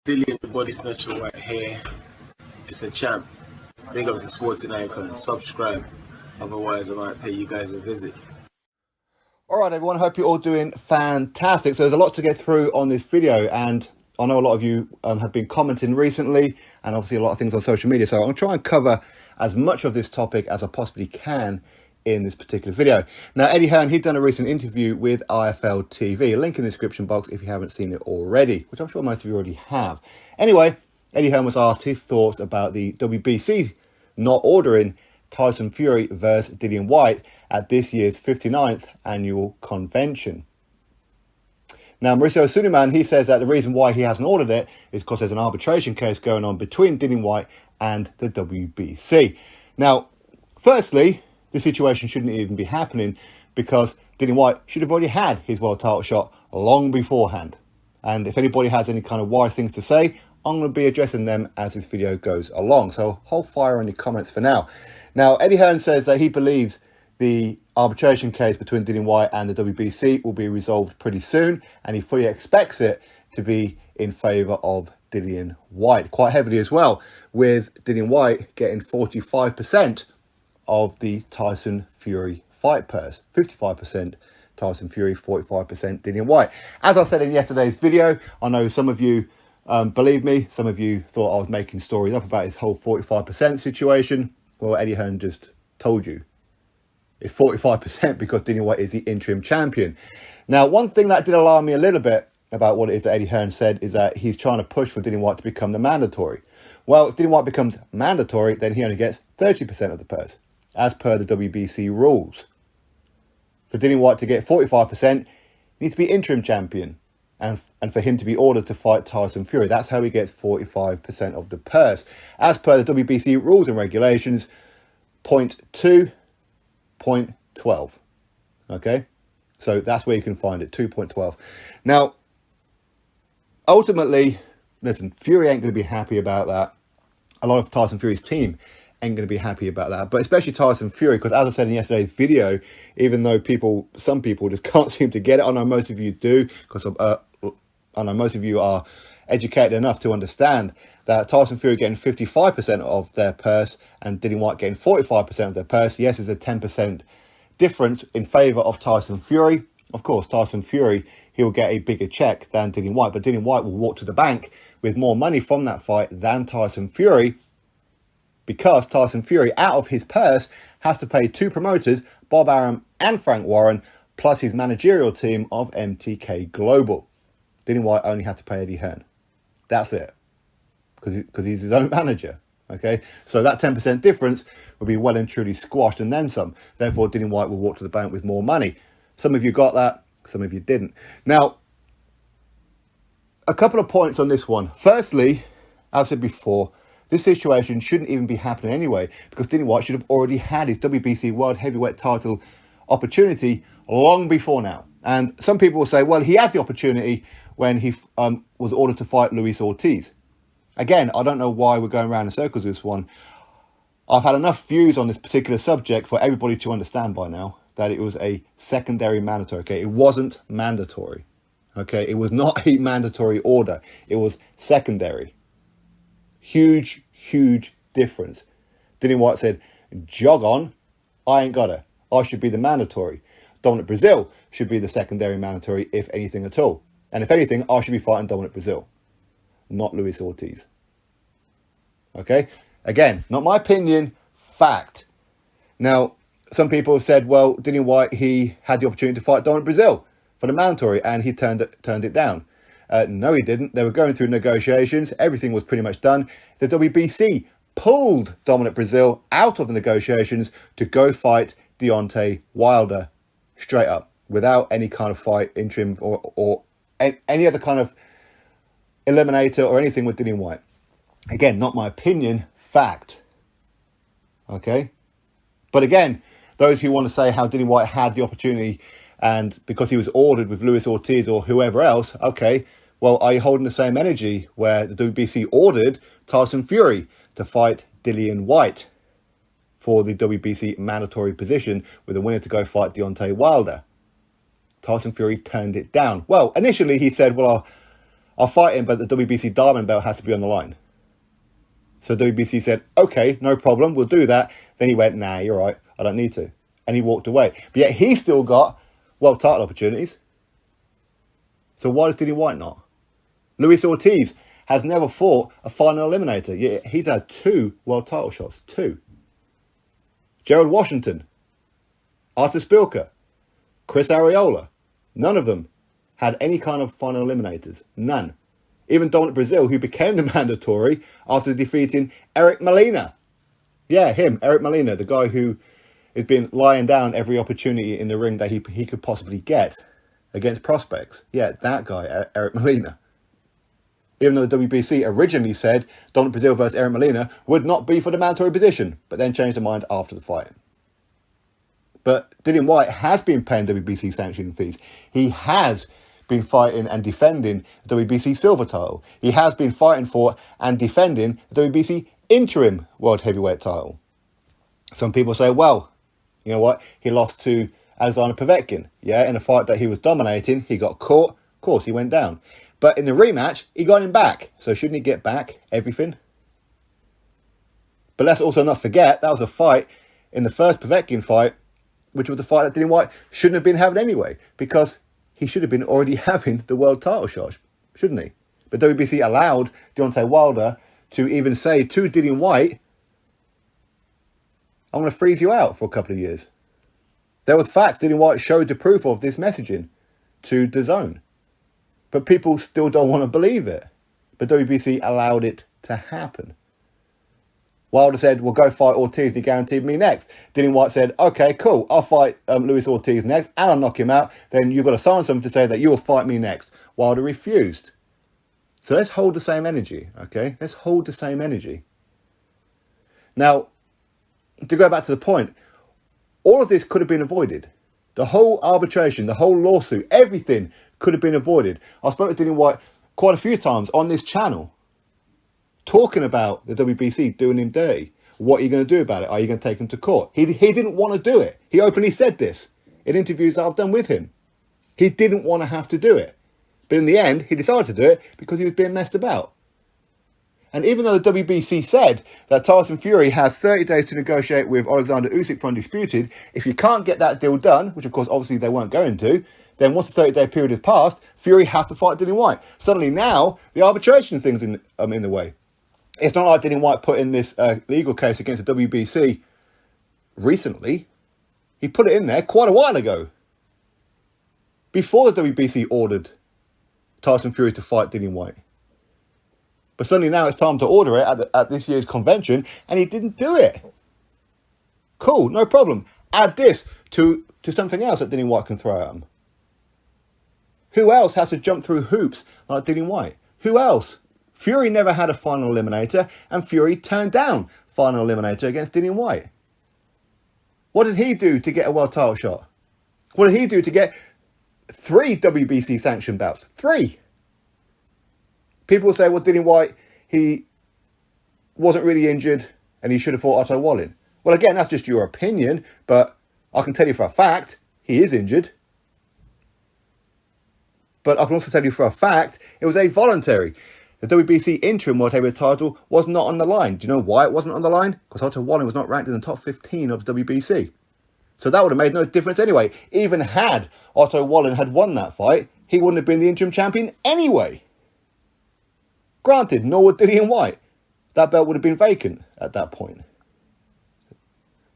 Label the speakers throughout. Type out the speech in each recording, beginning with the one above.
Speaker 1: Dillian, the body snatcher right here. It's a champ. Big up to Sporting Icon. Subscribe. Otherwise, I might pay you guys a visit.
Speaker 2: All right, everyone. Hope you're all doing fantastic. So there's a lot to get through on this video, and I know a lot of you have been commenting recently, and obviously a lot of things on social media. So I'm going to try and cover as much of this topic as I possibly can in this particular video. Now, Eddie Hearn, he'd done a recent interview with IFL TV, a link in the description box if you haven't seen it already, which I'm sure most of you already have. Anyway, Eddie Hearn was asked his thoughts about the WBC not ordering Tyson Fury versus Dillian Whyte at this year's 59th annual convention. Now, Mauricio Suleiman, he says that the reason why he hasn't ordered it is because there's an arbitration case going on between Dillian Whyte and the WBC. Now, firstly, the situation shouldn't even be happening because Dillian Whyte should have already had his world title shot long beforehand. And if anybody has any kind of wise things to say, I'm going to be addressing them as this video goes along. So hold fire on your comments for now. Now, Eddie Hearn says that he believes the arbitration case between Dillian Whyte and the WBC will be resolved pretty soon, and he fully expects it to be in favour of Dillian Whyte, quite heavily as well, with Dillian Whyte getting 45% of the Tyson Fury fight purse. 55% Tyson Fury, 45% Dillian Whyte. As I said in yesterday's video, I know some of you believe me, some of you thought I was making stories up about his whole 45% situation. Well, Eddie Hearn just told you it's 45% because Dillian Whyte is the interim champion. Now, one thing that did alarm me a little bit about what it is that Eddie Hearn said is that he's trying to push for Dillian Whyte to become the mandatory. Well, if Dillian Whyte becomes mandatory, then he only gets 30% of the purse, as per the WBC rules. For Dillian Whyte to get 45%, he needs to be interim champion. And for him to be ordered to fight Tyson Fury. That's how he gets 45% of the purse. As per the WBC rules and regulations, point 2, point 12. Okay? So that's where you can find it, 2.12. Now, ultimately, listen, Fury ain't going to be happy about that. A lot of Tyson Fury's team ain't going to be happy about that, but especially Tyson Fury, because as I said in yesterday's video, even though some people just can't seem to get it, I know most of you do, because I know most of you are educated enough to understand that Tyson Fury getting 55% of their purse and Dillian Whyte getting 45% of their purse. Yes, there's a 10% difference in favour of Tyson Fury. Of course, Tyson Fury, he'll get a bigger check than Dillian Whyte, but Dillian Whyte will walk to the bank with more money from that fight than Tyson Fury, because Tyson Fury, out of his purse, has to pay two promoters, Bob Arum and Frank Warren, plus his managerial team of MTK Global. Dillian Whyte only had to pay Eddie Hearn. That's it. Because he's his own manager. Okay? So that 10% difference will be well and truly squashed and then some. Therefore, Dillian Whyte will walk to the bank with more money. Some of you got that. Some of you didn't. Now, a couple of points on this one. Firstly, as I said before, this situation shouldn't even be happening anyway, because Dillian Whyte should have already had his WBC World Heavyweight title opportunity long before now. And some people will say, well, he had the opportunity when he was ordered to fight Luis Ortiz. Again, I don't know why we're going around in circles with this one. I've had enough views on this particular subject for everybody to understand by now that it was a secondary mandatory. Okay, it wasn't mandatory. Okay, it was not a mandatory order. It was secondary. Huge, huge difference. Dillian Whyte said, jog on, I ain't got it. I should be the mandatory. Dominic Brazil should be the secondary mandatory, if anything at all. And if anything, I should be fighting Dominic Brazil, not Luis Ortiz. Okay? Again, not my opinion, fact. Now, some people have said, well, Dillian Whyte, he had the opportunity to fight Dominic Brazil for the mandatory, and he turned it down. No, he didn't. They were going through negotiations. Everything was pretty much done. The WBC pulled Dominic Brazil out of the negotiations to go fight Deontay Wilder straight up, without any kind of fight, interim, or any other kind of eliminator or anything with Dillian Whyte. Again, not my opinion, fact. Okay? But again, those who want to say how Dillian Whyte had the opportunity and because he was ordered with Luis Ortiz or whoever else, okay, well, are you holding the same energy where the WBC ordered Tyson Fury to fight Dillian Whyte for the WBC mandatory position with a winner to go fight Deontay Wilder? Tyson Fury turned it down. Well, initially he said, well, I'll fight him, but the WBC Diamond belt has to be on the line. So WBC said, okay, no problem, we'll do that. Then he went, nah, you're right, I don't need to. And he walked away. But yet he still got world title opportunities. So why does Dillian Whyte not? Luis Ortiz has never fought a final eliminator. Yet he's had 2 world title shots. 2. Gerald Washington, Artur Spilka, Chris Arreola. None of them had any kind of final eliminators. None. Even Dominic Brazil, who became the mandatory after defeating Eric Molina. Yeah, him, Eric Molina, the guy who has been lying down every opportunity in the ring that he could possibly get against prospects. Yeah, that guy, Eric Molina. Even though the WBC originally said Dominic Brazil versus Eric Molina would not be for the mandatory position, but then changed their mind after the fight. But Dillian Whyte has been paying WBC sanctioning fees. He has been fighting and defending the WBC silver title. He has been fighting for and defending the WBC interim world heavyweight title. Some people say, well, you know what? He lost to Alexander Povetkin. Yeah, in a fight that he was dominating, he got caught. Of course, he went down. But in the rematch, he got him back. So shouldn't he get back everything? But let's also not forget, that was a fight in the first Povetkin fight, which was the fight that Dillian Whyte shouldn't have been having anyway, because he should have been already having the world title shot, shouldn't he? But WBC allowed Deontay Wilder to even say to Dillian Whyte, I'm going to freeze you out for a couple of years. There was facts. Dillian Whyte showed the proof of this messaging to DAZN. But people still don't want to believe it. But WBC allowed it to happen. Wilder said, well, go fight Ortiz, and he guaranteed me next. Dillian Whyte said, okay, cool, I'll fight Luis Ortiz next, and I'll knock him out. Then you've got to sign something to say that you will fight me next. Wilder refused. So let's hold the same energy, okay? Let's hold the same energy. Now, to go back to the point, all of this could have been avoided. The whole arbitration, the whole lawsuit, everything could have been avoided. I spoke to Dillian Whyte quite a few times on this channel, talking about the WBC doing him dirty. What are you going to do about it? Are you going to take him to court? He didn't want to do it. He openly said this in interviews that I've done with him. He didn't want to have to do it. But in the end, he decided to do it because he was being messed about. And even though the WBC said that Tyson Fury has 30 days to negotiate with Alexander Usyk for undisputed, if you can't get that deal done, which of course obviously they weren't going to, then once the 30-day period is passed, Fury has to fight Dillian Whyte. Suddenly now, the arbitration thing's in the way. It's not like Dillian Whyte put in this legal case against the WBC recently. He put it in there quite a while ago, before the WBC ordered Tyson Fury to fight Dillian Whyte. But suddenly now it's time to order it at this year's convention, and he didn't do it. Cool, no problem. Add this to something else that Dillian Whyte can throw at him. Who else has to jump through hoops like Dillian Whyte? Who else? Fury never had a final eliminator, and Fury turned down final eliminator against Dillian Whyte. What did he do to get a world title shot? What did he do to get 3 WBC sanctioned bouts? 3. People will say, well, Dillian Whyte, he wasn't really injured and he should have fought Otto Wallin. Well, again, that's just your opinion, but I can tell you for a fact, he is injured. But I can also tell you for a fact, it was a voluntary. The WBC interim world heavyweight title was not on the line. Do you know why it wasn't on the line? Because Otto Wallin was not ranked in the top 15 of the WBC. So that would have made no difference anyway. Even had Otto Wallin had won that fight, he wouldn't have been the interim champion anyway. Granted, nor would Dillian Whyte. That belt would have been vacant at that point.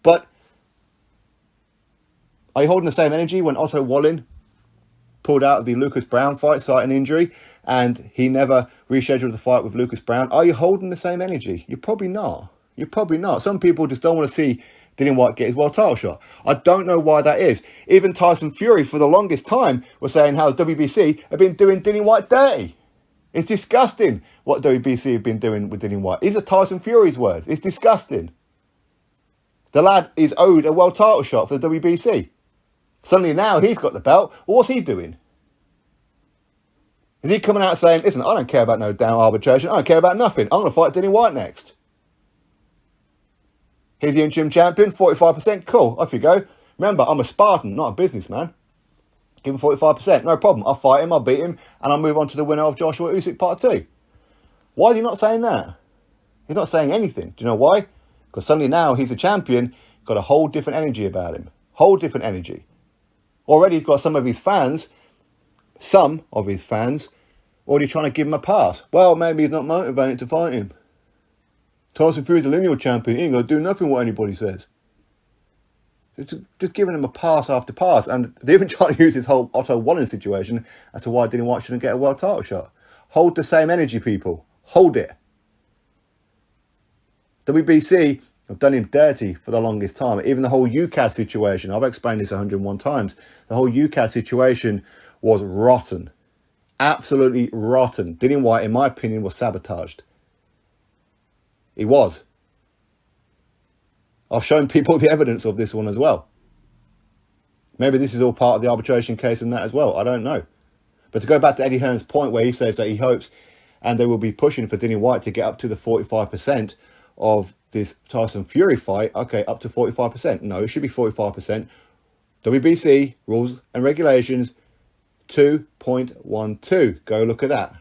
Speaker 2: But are you holding the same energy when Otto Wallin pulled out of the Lucas Brown fight, citing injury, and he never rescheduled the fight with Lucas Brown? Are you holding the same energy? You're probably not. You're probably not. Some people just don't want to see Dillian Whyte get his world title shot. I don't know why that is. Even Tyson Fury, for the longest time, was saying how WBC have been doing Dillian Whyte dirty. It's disgusting what WBC have been doing with Dillian Whyte. These are Tyson Fury's words. It's disgusting. The lad is owed a world title shot for the WBC. Suddenly now he's got the belt. Well, what's he doing? Is he coming out saying, listen, I don't care about no damn arbitration. I don't care about nothing. I'm going to fight Dillian Whyte next. He's the interim champion, 45%. Cool, off you go. Remember, I'm a Spartan, not a businessman. Give him 45%. No problem. I'll fight him. I'll beat him. And I'll move on to the winner of Joshua Usyk Part 2. Why is he not saying that? He's not saying anything. Do you know why? Because suddenly now he's a champion. Got a whole different energy about him. Whole different energy. Already he's got some of his fans, already trying to give him a pass. Well, maybe he's not motivated to fight him. Tyson Fury's a lineal champion. He ain't going to do nothing what anybody says. Just giving him a pass after pass. And they're even trying to use this whole Otto Wallen situation as to why Dillian Whyte shouldn't get a world title shot. Hold the same energy, people. Hold it. WBC have done him dirty for the longest time. Even the whole UCAD situation, I've explained this 101 times. The whole UCAD situation was rotten. Absolutely rotten. Dillian Whyte, in my opinion, was sabotaged. He was. I've shown people the evidence of this one as well. Maybe this is all part of the arbitration case and that as well. I don't know. But to go back to Eddie Hearn's point where he says that he hopes and they will be pushing for Dillian Whyte to get up to the 45% of this Tyson Fury fight. Okay, up to 45%. No, it should be 45%. WBC rules and regulations 2.12. Go look at that.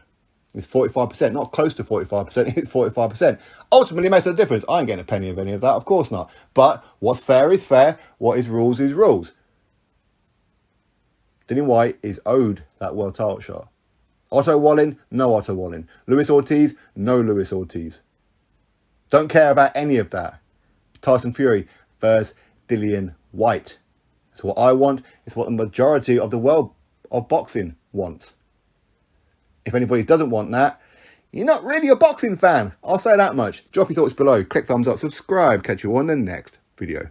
Speaker 2: It's 45%, not close to 45%, it's 45%. Ultimately, it makes no difference. I ain't getting a penny of any of that, of course not. But what's fair is fair. What is rules is rules. Dillian Whyte is owed that world title shot. Otto Wallen, no Otto Wallen. Luis Ortiz, no Luis Ortiz. Don't care about any of that. Tyson Fury versus Dillian Whyte. It's what I want. It's what the majority of the world of boxing wants. If anybody doesn't want that, you're not really a boxing fan. I'll say that much. Drop your thoughts below. Click thumbs up, subscribe. Catch you on the next video.